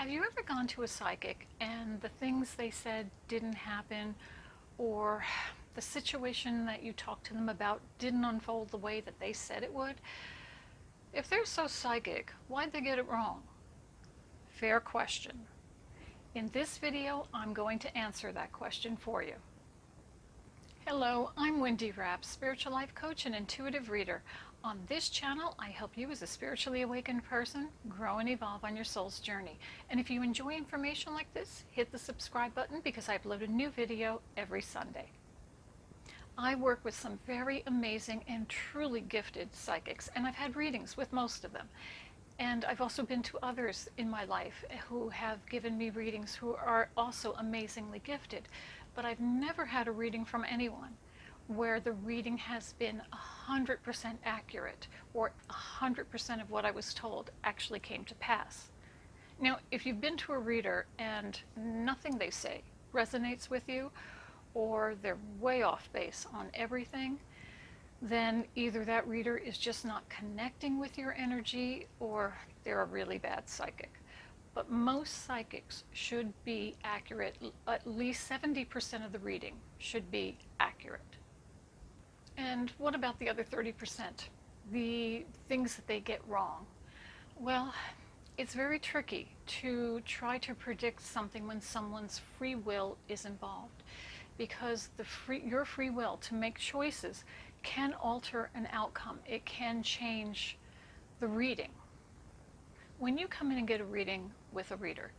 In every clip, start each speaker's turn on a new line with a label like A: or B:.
A: Have you ever gone to a psychic and the things they said didn't happen, or the situation that you talked to them about didn't unfold the way that they said it would? If they're so psychic, why'd they get it wrong? Fair question. In this video, I'm going to answer that question for you. Hello, I'm Wendy Rapp, spiritual life coach and intuitive reader. On this channel, I help you as a spiritually awakened person grow and evolve on your soul's journey. And if you enjoy information like this, hit the subscribe button because I upload a new video every Sunday. I work with some very amazing and truly gifted psychics, and I've had readings with most of them. And I've also been to others in my life who have given me readings who are also amazingly gifted. But I've never had a reading from anyone where the reading has been 100% accurate, or 100% of what I was told actually came to pass. Now, if you've been to a reader and nothing they say resonates with you, or they're way off base on everything, then either that reader is just not connecting with your energy, or they're a really bad psychic. But most psychics should be accurate. At least 70% of the reading should be accurate. And what about the other 30%? The things that they get wrong? Well, it's very tricky to try to predict something when someone's free will is involved, because your free will to make choices can alter an outcome. It can change the reading. When you come in and get a reading with a reader,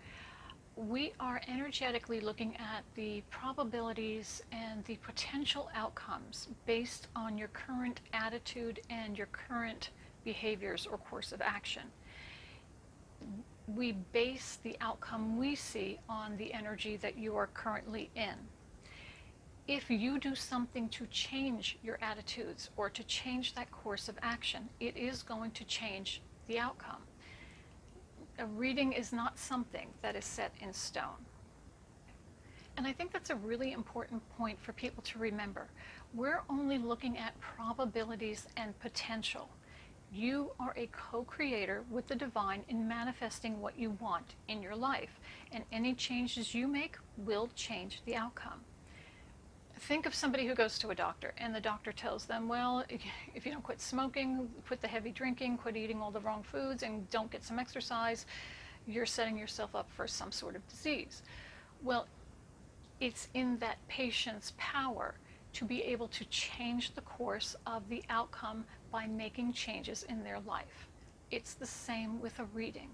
A: we are energetically looking at the probabilities and the potential outcomes based on your current attitude and your current behaviors or course of action. We base the outcome we see on the energy that you are currently in. If you do something to change your attitudes or to change that course of action, it is going to change the outcome. A reading is not something that is set in stone. And I think that's a really important point for people to remember. We're only looking at probabilities and potential. You are a co-creator with the divine in manifesting what you want in your life, and any changes you make will change the outcome. Think of somebody who goes to a doctor and the doctor tells them, well, if you don't quit smoking, quit the heavy drinking, quit eating all the wrong foods, and don't get some exercise, you're setting yourself up for some sort of disease. Well, it's in that patient's power to be able to change the course of the outcome by making changes in their life. It's the same with a reading.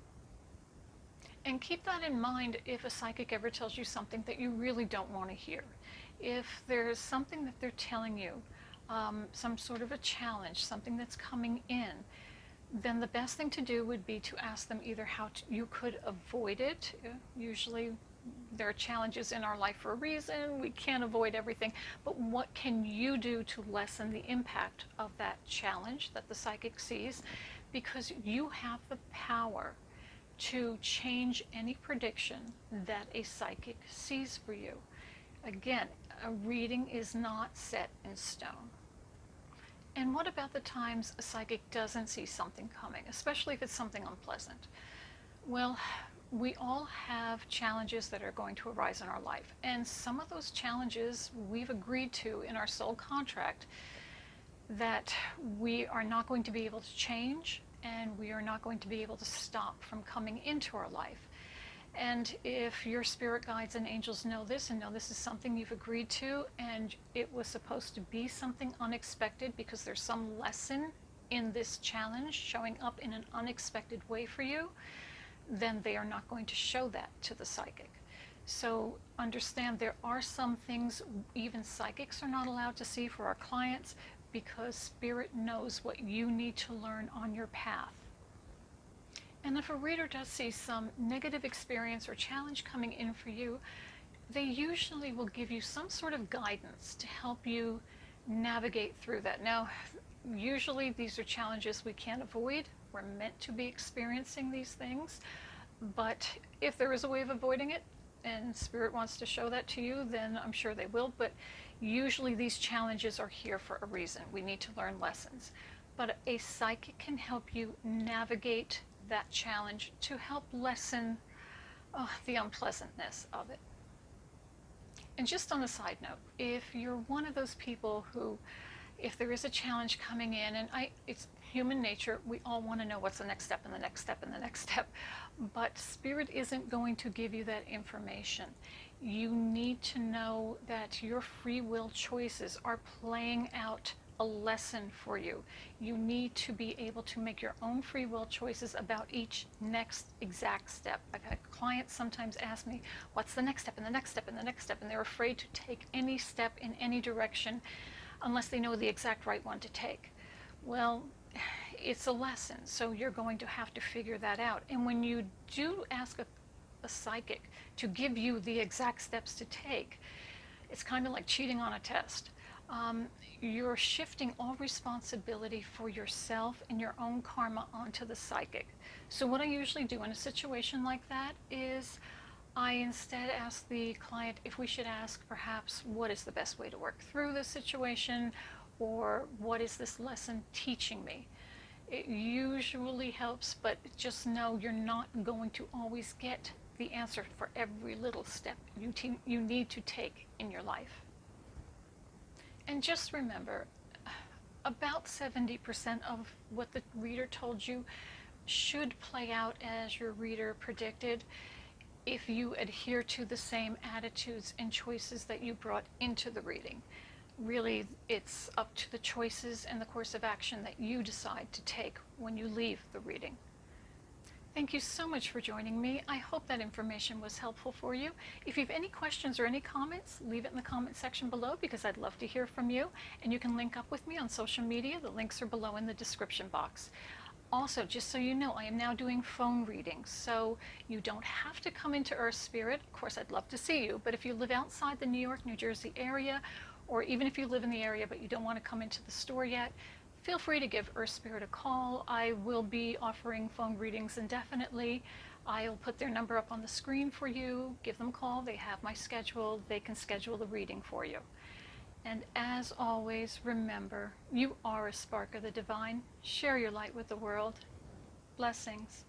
A: And keep that in mind if a psychic ever tells you something that you really don't want to hear. If there's something that they're telling you, some sort of a challenge, something that's coming in, then the best thing to do would be to ask them either how you could avoid it. Usually there are challenges in our life for a reason. We can't avoid everything. But what can you do to lessen the impact of that challenge that the psychic sees? Because you have the power to change any prediction that a psychic sees for you. Again, a reading is not set in stone. And what about the times a psychic doesn't see something coming, especially if it's something unpleasant? Well, we all have challenges that are going to arise in our life. And some of those challenges we've agreed to in our soul contract that we are not going to be able to change, and we are not going to be able to stop from coming into our life. And if your spirit guides and angels know this and know this is something you've agreed to, and it was supposed to be something unexpected because there's some lesson in this challenge showing up in an unexpected way for you, then they are not going to show that to the psychic. So understand there are some things even psychics are not allowed to see for our clients, because spirit knows what you need to learn on your path. And if a reader does see some negative experience or challenge coming in for you, they usually will give you some sort of guidance to help you navigate through that. Now, usually these are challenges we can't avoid. We're meant to be experiencing these things. But if there is a way of avoiding it, and Spirit wants to show that to you, then I'm sure they will. But usually these challenges are here for a reason. We need to learn lessons. But a psychic can help you navigate that challenge to help lessen Oh, the unpleasantness of it. And just on a side note, if you're one of those people who, if there is a challenge coming in, and it's human nature, we all want to know what's the next step and the next step and the next step, but Spirit isn't going to give you that information. You need to know that your free will choices are playing out a lesson for you. You need to be able to make your own free will choices about each next exact step. I've had clients sometimes ask me, what's the next step and the next step and the next step? And they're afraid to take any step in any direction unless they know the exact right one to take. Well, it's a lesson, so you're going to have to figure that out. And when you do ask a psychic to give you the exact steps to take, it's kind of like cheating on a test. You're shifting all responsibility for yourself and your own karma onto the psychic. So what I usually do in a situation like that is I instead ask the client if we should ask perhaps what is the best way to work through this situation, or what is this lesson teaching me. It usually helps, but just know you're not going to always get the answer for every little step you need to take in your life. And just remember, about 70% of what the reader told you should play out as your reader predicted if you adhere to the same attitudes and choices that you brought into the reading. Really, it's up to the choices and the course of action that you decide to take when you leave the reading. Thank you so much for joining me. I hope that information was helpful for you. If you have any questions or any comments, leave it in the comment section below because I'd love to hear from you. And you can link up with me on social media. The links are below in the description box. Also, just so you know, I am now doing phone readings, so you don't have to come into EarthSpirit. Of course, I'd love to see you, but if you live outside the New York, New Jersey area, or even if you live in the area but you don't want to come into the store yet, feel free to give EarthSpirit a call. I will be offering phone readings indefinitely. I'll put their number up on the screen for you. Give them a call. They have my schedule. They can schedule the reading for you. And as always, remember, you are a spark of the divine. Share your light with the world. Blessings.